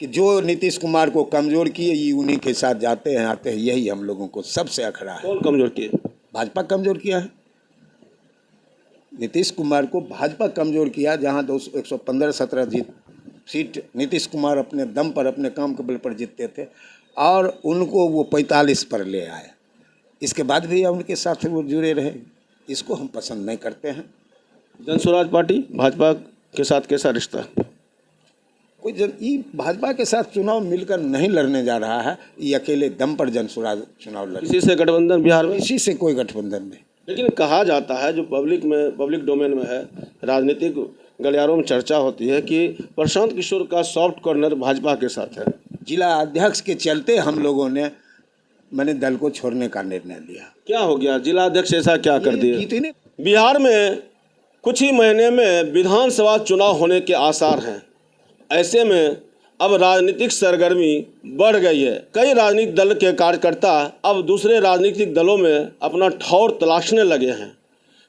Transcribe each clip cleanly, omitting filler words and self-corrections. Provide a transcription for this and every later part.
कि जो नीतीश कुमार को कमज़ोर किए ये उन्हीं के साथ जाते हैं आते हैं, यही हम लोगों को सबसे अखरा है। कौन कमजोर किए? भाजपा कमज़ोर किया है, नीतीश कुमार को भाजपा कमज़ोर किया। जहाँ 115-17 सीट नीतीश कुमार अपने दम पर अपने काम के बल पर जीतते थे और उनको वो 45 पर ले आए। इसके बाद भी उनके साथ वो जुड़े रहे, इसको हम पसंद नहीं करते हैं। जन स्वराज पार्टी भाजपा के साथ कैसा रिश्ता? कोई ये भाजपा के साथ चुनाव मिलकर नहीं लड़ने जा रहा है, ये अकेले दम पर जन स्वराज चुनाव लड़े। किसी से गठबंधन बिहार में? इसी से कोई गठबंधन नहीं। लेकिन कहा जाता है, जो पब्लिक डोमेन में है, राजनीतिक गलियारों में चर्चा होती है कि प्रशांत किशोर का सॉफ्ट कॉर्नर भाजपा के साथ है। जिला अध्यक्ष के चलते हम लोगों ने मैंने दल को छोड़ने का निर्णय लिया। क्या हो गया? जिला अध्यक्ष ऐसा क्या कर दिए? कितने बिहार में कुछ ही महीने में विधानसभा चुनाव होने के आसार हैं। ऐसे में अब राजनीतिक सरगर्मी बढ़ गई है। कई राजनीतिक दल के कार्यकर्ता अब दूसरे राजनीतिक दलों में अपना ठौर तलाशने लगे हैं।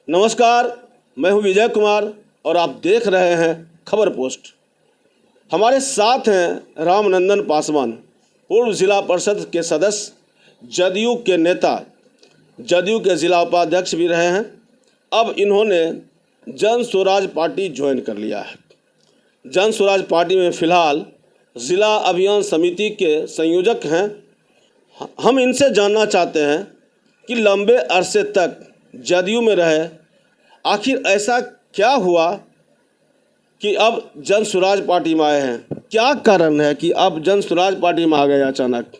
नमस्कार, मैं हूं विजय कुमार और आप देख रहे हैं खबर पोस्ट। हमारे साथ हैं रामनंदन पासवान, पूर्व जिला परिषद के सदस्य, जदयू के नेता, जदयू के जिला उपाध्यक्ष भी रहे हैं। अब इन्होंने जन स्वराज पार्टी ज्वाइन कर लिया है। जन स्वराज पार्टी में फिलहाल जिला अभियान समिति के संयोजक हैं। हम इनसे जानना चाहते हैं कि लंबे अरसे तक जदयू में रहे, आखिर ऐसा क्या हुआ कि अब जन स्वराज पार्टी में आए हैं? क्या कारण है कि अब जन स्वराज पार्टी में आ गए अचानक?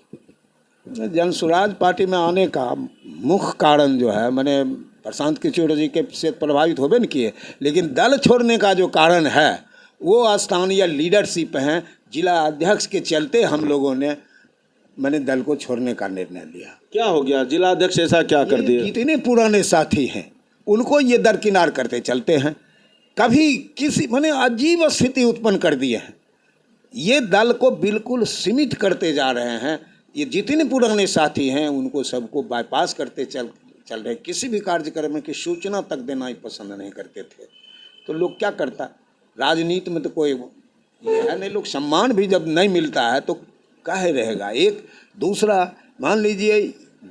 जन स्वराज पार्टी में आने का मुख्य कारण जो है, मैंने प्रशांत किशोर जी के से प्रभावित होबे न किए, लेकिन दल छोड़ने का जो कारण है वो स्थानीय लीडरशिप हैं। जिला अध्यक्ष के चलते हम लोगों ने मैंने दल को छोड़ने का निर्णय लिया। क्या हो गया? जिला अध्यक्ष ऐसा क्या कर दिए? इतने पुराने साथी हैं, उनको ये दरकिनार करते चलते हैं। कभी किसी मैंने अजीब स्थिति उत्पन्न कर दिए हैं। ये दल को बिल्कुल सीमित करते जा रहे हैं। ये जितने पुराने साथी हैं उनको सबको बाईपास करते चल रहे। किसी भी कार्यक्रम की सूचना तक देना ही पसंद नहीं करते थे। तो लोग क्या करता, राजनीति में तो कोई ये है नहीं, लोग सम्मान भी जब नहीं मिलता है तो काहे रहेगा। एक दूसरा, मान लीजिए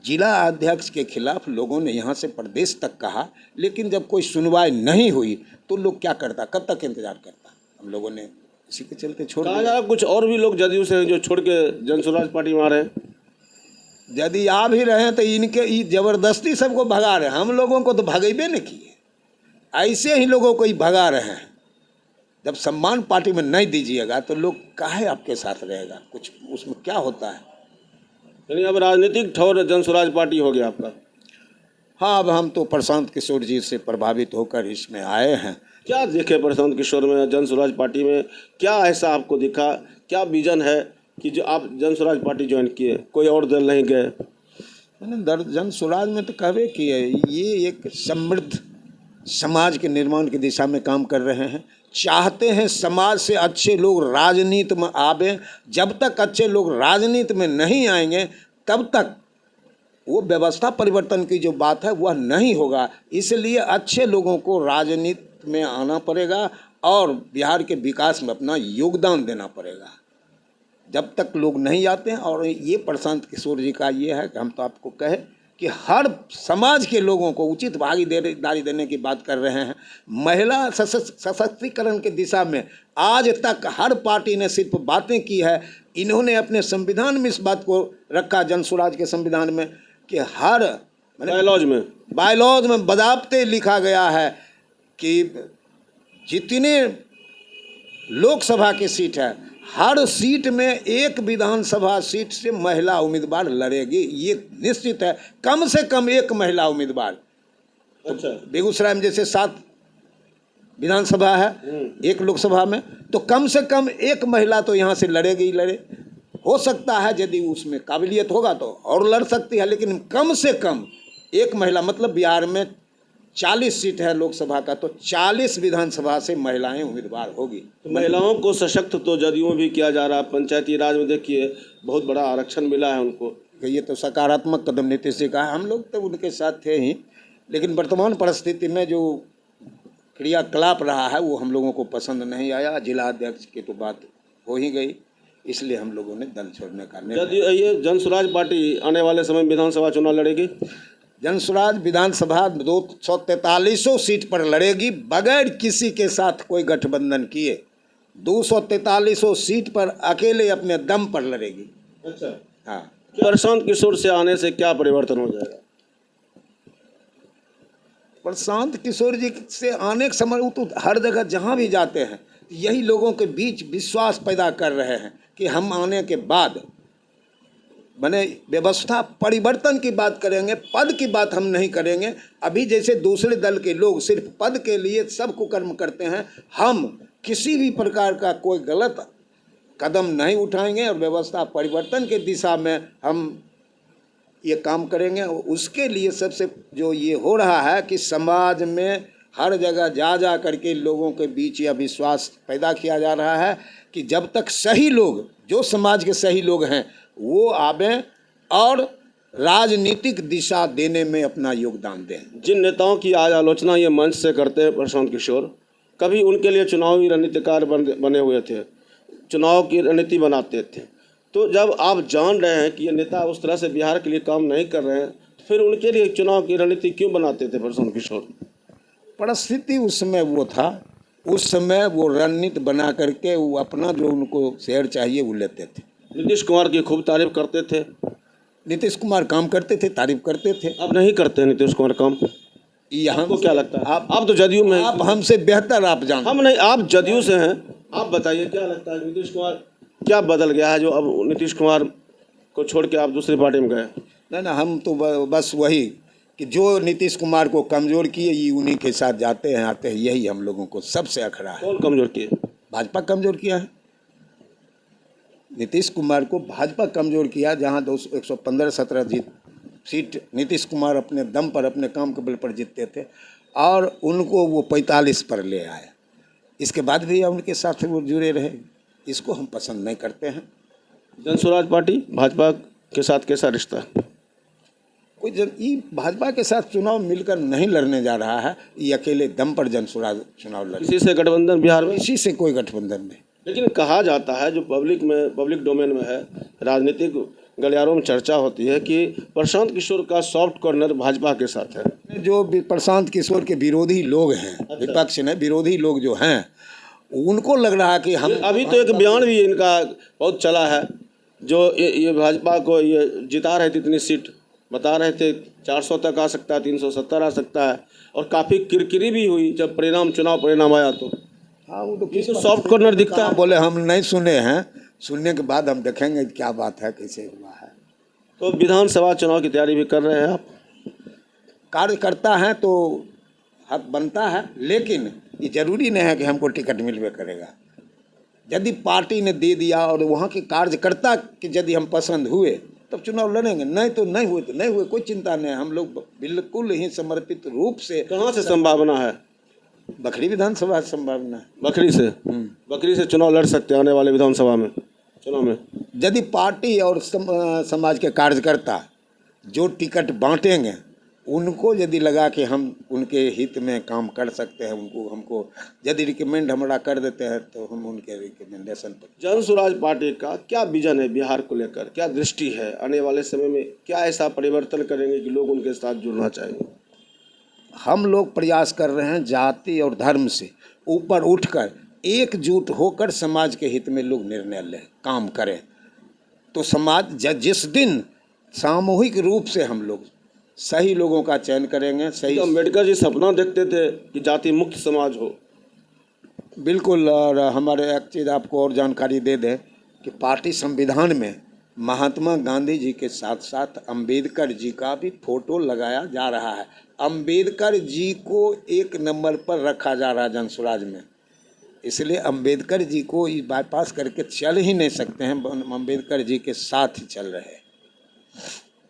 जिला अध्यक्ष के खिलाफ लोगों ने यहाँ से प्रदेश तक कहा, लेकिन जब कोई सुनवाई नहीं हुई तो लोग क्या करता, कब तक इंतजार करता। हम लोगों ने इसी के चलते छोड़ दिया। कुछ और भी लोग जदयू से जो छोड़ के जन स्वराज पार्टी में आ रहे हैं। यदि आ भी रहे हैं तो इनके जबरदस्ती सबको भगा रहे हैं। हम लोगों को तो भगेबे नहीं किए, ऐसे ही लोगों को ही भगा रहे हैं। जब सम्मान पार्टी में नहीं दीजिएगा तो लोग काहे आपके साथ रहेगा, कुछ उसमें क्या होता है। यानी अब राजनीतिक ठौर जन स्वराज पार्टी हो गया आपका? हाँ, अब हम तो प्रशांत किशोर जी से प्रभावित होकर इसमें आए हैं। क्या देखे प्रशांत किशोर में, जन स्वराज पार्टी में? क्या ऐसा आपको दिखा, क्या विजन है कि जो आप जन स्वराज पार्टी ज्वाइन किए, कोई और दल नहीं गए? मैंने जन स्वराज में तो कहवे किए, ये एक समृद्ध समाज के निर्माण की दिशा में काम कर रहे हैं। चाहते हैं समाज से अच्छे लोग राजनीति में आवे। जब तक अच्छे लोग राजनीति में नहीं आएंगे तब तक वो व्यवस्था परिवर्तन की जो बात है वह नहीं होगा। इसलिए अच्छे लोगों को राजनीति में आना पड़ेगा और बिहार के विकास में अपना योगदान देना पड़ेगा। जब तक लोग नहीं आते हैं, और ये प्रशांत किशोर जी का ये है कि हम तो आपको कहे कि हर समाज के लोगों को उचित भागीदारी देने की बात कर रहे हैं। महिला सशक्तिकरण की दिशा में आज तक हर पार्टी ने सिर्फ बातें की है। इन्होंने अपने संविधान में इस बात को रखा, जन स्वराज के संविधान में, कि हर बायलॉज में बजाबते लिखा गया है कि जितने लोकसभा की सीट है हर सीट में एक विधानसभा सीट से महिला उम्मीदवार लड़ेगी। ये निश्चित है, कम से कम एक महिला उम्मीदवार। अच्छा। बेगूसराय में जैसे 7 विधानसभा है, एक लोकसभा में, तो कम से कम एक महिला तो यहाँ से लड़ेगी ही लड़े। हो सकता है यदि उसमें काबिलियत होगा तो और लड़ सकती है, लेकिन कम से कम एक महिला, मतलब बिहार में 40 सीट है लोकसभा का, तो 40 विधानसभा से महिलाएं उम्मीदवार होगी। तो महिलाओं को सशक्त तो जदयू में भी किया जा रहा है। पंचायती राज में देखिए बहुत बड़ा आरक्षण मिला है उनको। ये तो सकारात्मक कदम नीतीश जी का है, हम लोग तो उनके साथ थे ही, लेकिन वर्तमान परिस्थिति में जो क्रियाकलाप रहा है वो हम लोगों को पसंद नहीं आया। जिला अध्यक्ष की तो बात हो ही गई, इसलिए हम लोगों ने दल छोड़ने का निर्णय। यदि ये जन स्वराज पार्टी आने वाले समय में विधानसभा चुनाव लड़ेगी, जन स्वराज विधानसभा 243 सीट पर लड़ेगी, बगैर किसी के साथ कोई गठबंधन किए 243 सीट पर अकेले अपने दम पर लड़ेगी। अच्छा, हाँ। प्रशांत किशोर से आने से क्या परिवर्तन हो जाएगा? प्रशांत किशोर जी से आने के समय वो तो हर जगह जहाँ भी जाते हैं यही लोगों के बीच विश्वास पैदा कर रहे हैं कि हम आने के बाद बने व्यवस्था परिवर्तन की बात करेंगे, पद की बात हम नहीं करेंगे। अभी जैसे दूसरे दल के लोग सिर्फ पद के लिए सब कुकर्म करते हैं, हम किसी भी प्रकार का कोई गलत कदम नहीं उठाएंगे और व्यवस्था परिवर्तन की दिशा में हम ये काम करेंगे। उसके लिए सबसे जो ये हो रहा है कि समाज में हर जगह जा करके लोगों के बीच यह विश्वास पैदा किया जा रहा है कि जब तक सही लोग, जो समाज के सही लोग हैं, वो आवें और राजनीतिक दिशा देने में अपना योगदान दें। जिन नेताओं की आज आलोचना ये मंच से करते हैं प्रशांत किशोर, कभी उनके लिए चुनावी रणनीतिकार बने हुए थे, चुनाव की रणनीति बनाते थे। तो जब आप जान रहे हैं कि ये नेता उस तरह से बिहार के लिए काम नहीं कर रहे हैं, तो फिर उनके लिए चुनाव की रणनीति क्यों बनाते थे प्रशांत किशोर? परिस्थिति उस समय वो था, उस समय वो रणनीति बना करके वो अपना जो उनको शेयर चाहिए वो लेते थे। नीतीश कुमार की खूब तारीफ करते थे। नीतीश कुमार काम करते थे, तारीफ करते थे। अब नहीं करते हैं नीतीश कुमार काम। यहाँ आपको क्या लगता है? आप तो जदयू में हैं। आप हमसे बेहतर आप जानते। हम नहीं, आप जदयू से हैं, आप बताइए क्या लगता है नीतीश कुमार क्या बदल गया है जो अब नीतीश कुमार को छोड़ के आप दूसरी पार्टी में गए? ना, हम तो बस वही कि जो नीतीश कुमार को कमज़ोर किए ये उन्हीं के साथ जाते हैं आते हैं, यही हम लोगों को सबसे अखरा है। कौन कमज़ोर किए? भाजपा कमज़ोर किया है। नीतीश कुमार को भाजपा कमज़ोर किया। जहाँ 115-17 सीट नीतीश कुमार अपने दम पर अपने काम के बल पर जीतते थे और उनको वो 45 पर ले आए। इसके बाद भी उनके साथ वो जुड़े रहे, इसको हम पसंद नहीं करते हैं। जन स्वराज पार्टी भाजपा के साथ कैसा रिश्ता है? कोई ये भाजपा के साथ चुनाव मिलकर नहीं लड़ने जा रहा है, ये अकेले दम पर जन स्वराज चुनाव लड़े। इसी से गठबंधन बिहार में? इसी से कोई गठबंधन नहीं। लेकिन कहा जाता है, जो पब्लिक डोमेन में है, राजनीतिक गलियारों में चर्चा होती है कि प्रशांत किशोर का सॉफ्ट कॉर्नर भाजपा के साथ है। जो प्रशांत किशोर के विरोधी लोग हैं, विपक्ष ने विरोधी लोग जो हैं, उनको लग रहा है कि हम अभी तो एक बयान भी इनका बहुत चला है, जो ये भाजपा को ये जिता रहे थे, इतनी सीट बता रहे थे 400 तक आ सकता है, 370 आ सकता है, और काफ़ी किरकिरी भी हुई जब चुनाव परिणाम आया तो। हाँ, वो तो किस सॉफ्ट कॉर्नर दिखता है। बोले हम नहीं सुने हैं, सुनने के बाद हम देखेंगे क्या बात है, कैसे हुआ है। तो विधानसभा चुनाव की तैयारी भी कर रहे हैं आप? कार्यकर्ता हैं तो हक बनता है, लेकिन ये जरूरी नहीं है कि हमको टिकट मिलवे करेगा। यदि पार्टी ने दे दिया और वहाँ के कार्यकर्ता के यदि हम पसंद हुए तब चुनाव लड़ेंगे, नहीं तो नहीं हुए तो नहीं हुए, कोई चिंता नहीं। हम लोग बिल्कुल ही समर्पित रूप से। कहाँ से संभावना है? बखरी विधानसभा संभावना है। बखरी से? बखरी से चुनाव लड़ सकते हैं आने वाले विधानसभा में चुनाव में, यदि पार्टी और समाज के कार्यकर्ता जो टिकट बांटेंगे उनको यदि लगा कि हम उनके हित में काम कर सकते हैं, हमको यदि रिकमेंड हमारा कर देते हैं तो हम उनके रिकमेंडेशन पर। जन स्वराज पार्टी का क्या विजन है बिहार को लेकर, क्या दृष्टि है आने वाले समय में, क्या ऐसा परिवर्तन करेंगे कि लोग उनके साथ जुड़ना चाहेंगे? हम लोग प्रयास कर रहे हैं जाति और धर्म से ऊपर उठकर एकजुट होकर समाज के हित में लोग निर्णय लें, काम करें। तो समाज जिस दिन सामूहिक रूप से हम लोग सही लोगों का चयन करेंगे, सही। तो अम्बेडकर जी सपना देखते थे कि जाति मुक्त समाज हो। बिल्कुल। और हमारे एक चीज़ आपको और जानकारी दे दें कि पार्टी संविधान में महात्मा गांधी जी के साथ साथ अम्बेडकर जी का भी फोटो लगाया जा रहा है। अम्बेडकर जी को 1 नंबर पर रखा जा रहा है जन स्वराज में, इसलिए अम्बेडकर जी को बाईपास करके चल ही नहीं सकते हैं, अम्बेडकर जी के साथ ही चल रहे हैं।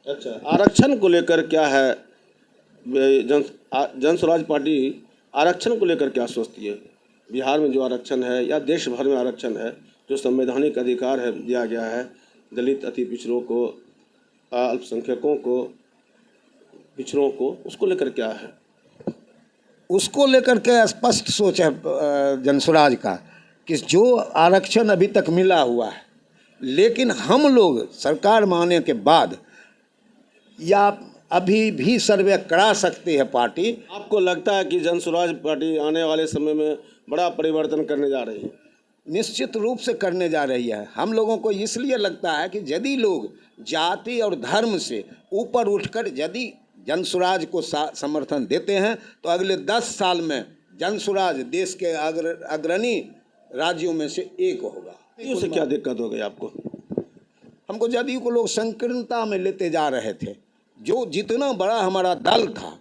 अच्छा, आरक्षण को लेकर क्या है? जन स्वराज पार्टी आरक्षण को लेकर क्या सोचती है? बिहार में जो आरक्षण है या देश भर में आरक्षण है, जो संवैधानिक अधिकार है दिया गया है दलित, अति पिछड़ों को, अल्पसंख्यकों को, पिछड़ों को, उसको लेकर क्या है? उसको लेकर के स्पष्ट सोच है जन स्वराज का कि जो आरक्षण अभी तक मिला हुआ है लेकिन हम लोग सरकार में आने के बाद या अभी भी सर्वे करा सकती है पार्टी। आपको लगता है कि जन स्वराज पार्टी आने वाले समय में बड़ा परिवर्तन करने जा रही है? निश्चित रूप से करने जा रही है। हम लोगों को इसलिए लगता है कि यदि लोग जाति और धर्म से ऊपर उठकर यदि जन स्वराज को समर्थन देते हैं तो अगले 10 साल में जन स्वराज देश के अग्रणी राज्यों में से एक होगा। उससे क्या दिक्कत हो गई आपको? हमको जदयू को लोग संकीर्णता में लेते जा रहे थे। जो जितना बड़ा हमारा दल था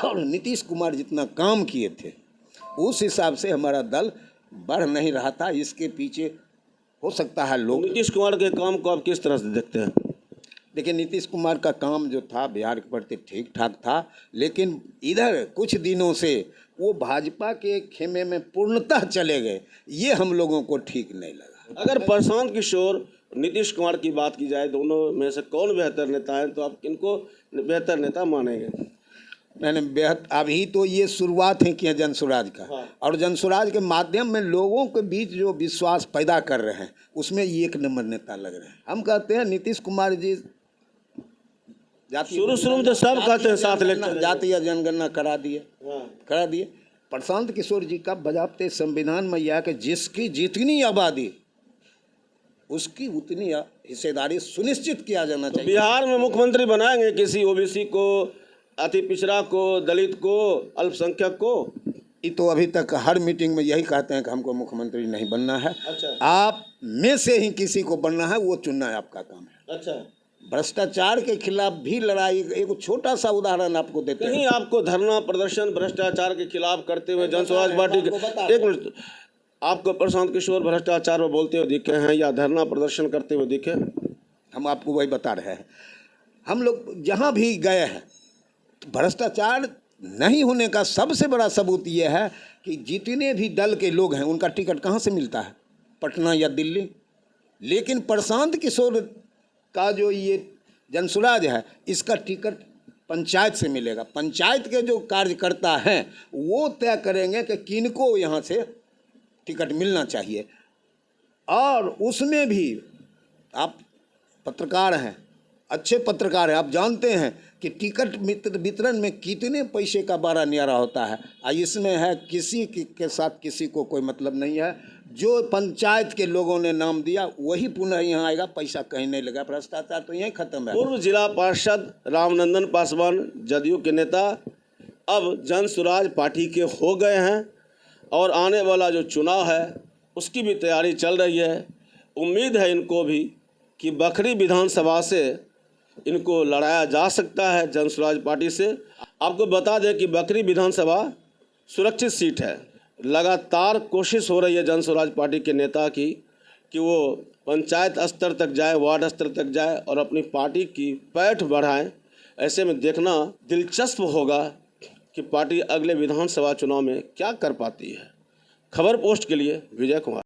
और नीतीश कुमार जितना काम किए थे उस हिसाब से हमारा दल बढ़ नहीं रहा था। इसके पीछे हो सकता है लोग। नीतीश कुमार के काम को आप किस तरह से देखते हैं? देखिए, नीतीश कुमार का काम जो था बिहार के प्रति ठीक ठाक था, लेकिन इधर कुछ दिनों से वो भाजपा के खेमे में पूर्णतः चले गए। ये हम लोगों को ठीक नहीं लगा। अगर प्रशांत किशोर नीतीश कुमार की बात की जाए, दोनों में से कौन बेहतर नेता है, तो आप किनको बेहतर नेता मानेंगे? मैंने अभी तो ये शुरुआत है कि जन स्वराज का। हाँ। और जन स्वराज के माध्यम में लोगों के बीच जो विश्वास पैदा कर रहे हैं उसमें ये एक नंबर नेता लग रहे हैं। हम कहते हैं नीतीश कुमार जी शुरू में तो सब कहते हैं साथ लेकर जातीय जनगणना करा दिए। हाँ। प्रशांत किशोर जी का बजाबते संविधान में यह कि जिसकी जितनी आबादी उसकी उतनी हिस्सेदारी सुनिश्चित किया जाना चाहिए। बिहार में मुख्यमंत्री बनाएंगे किसी ओबीसी को, अति पिछड़ा को, दलित को, अल्पसंख्यक को? ये तो अभी तक हर मीटिंग में यही कहते हैं कि हमको मुख्यमंत्री नहीं बनना है। अच्छा। आप में से ही किसी को बनना है, वो चुनना है आपका काम है। अच्छा। भ्रष्टाचार के खिलाफ भी लड़ाई, एक छोटा सा उदाहरण आपको देते हैं। कहीं आपको धरना प्रदर्शन भ्रष्टाचार के खिलाफ करते हुए जन स्वराज पार्टी के, एक मिनट, आपको प्रशांत किशोर भ्रष्टाचार में बोलते हुए दिखे हैं या धरना प्रदर्शन करते हुए दिखे? हम आपको वही बता रहे हैं। हम लोग जहाँ भी गए हैं तो भ्रष्टाचार नहीं होने का सबसे बड़ा सबूत ये है कि जितने भी दल के लोग हैं उनका टिकट कहाँ से मिलता है? पटना या दिल्ली। लेकिन प्रशांत किशोर का जो ये जन स्वराज है इसका टिकट पंचायत से मिलेगा। पंचायत के जो कार्यकर्ता हैं वो तय करेंगे कि किनको यहाँ से टिकट मिलना चाहिए। और उसमें भी आप पत्रकार हैं, अच्छे पत्रकार हैं, आप जानते हैं कि टिकट वितरण में कितने पैसे का बारा न्यारा होता है। इसमें है किसी के साथ किसी को कोई मतलब नहीं है। जो पंचायत के लोगों ने नाम दिया वही पुनः यहाँ आएगा, पैसा कहीं नहीं लगा। भ्रष्टाचार तो यहीं खत्म है। पूर्व जिला पार्षद रामनंदन पासवान जदयू के नेता अब जन स्वराज पार्टी के हो गए हैं और आने वाला जो चुनाव है उसकी भी तैयारी चल रही है। उम्मीद है इनको भी कि बखरी विधानसभा से इनको लड़ाया जा सकता है जन स्वराज पार्टी से। आपको बता दें कि बखरी विधानसभा सुरक्षित सीट है। लगातार कोशिश हो रही है जन स्वराज पार्टी के नेता की कि वो पंचायत स्तर तक जाए, वार्ड स्तर तक जाए और अपनी पार्टी की पैठ बढ़ाएं। ऐसे में देखना दिलचस्प होगा कि पार्टी अगले विधानसभा चुनाव में क्या कर पाती है। खबर पोस्ट के लिए विजय कुमार।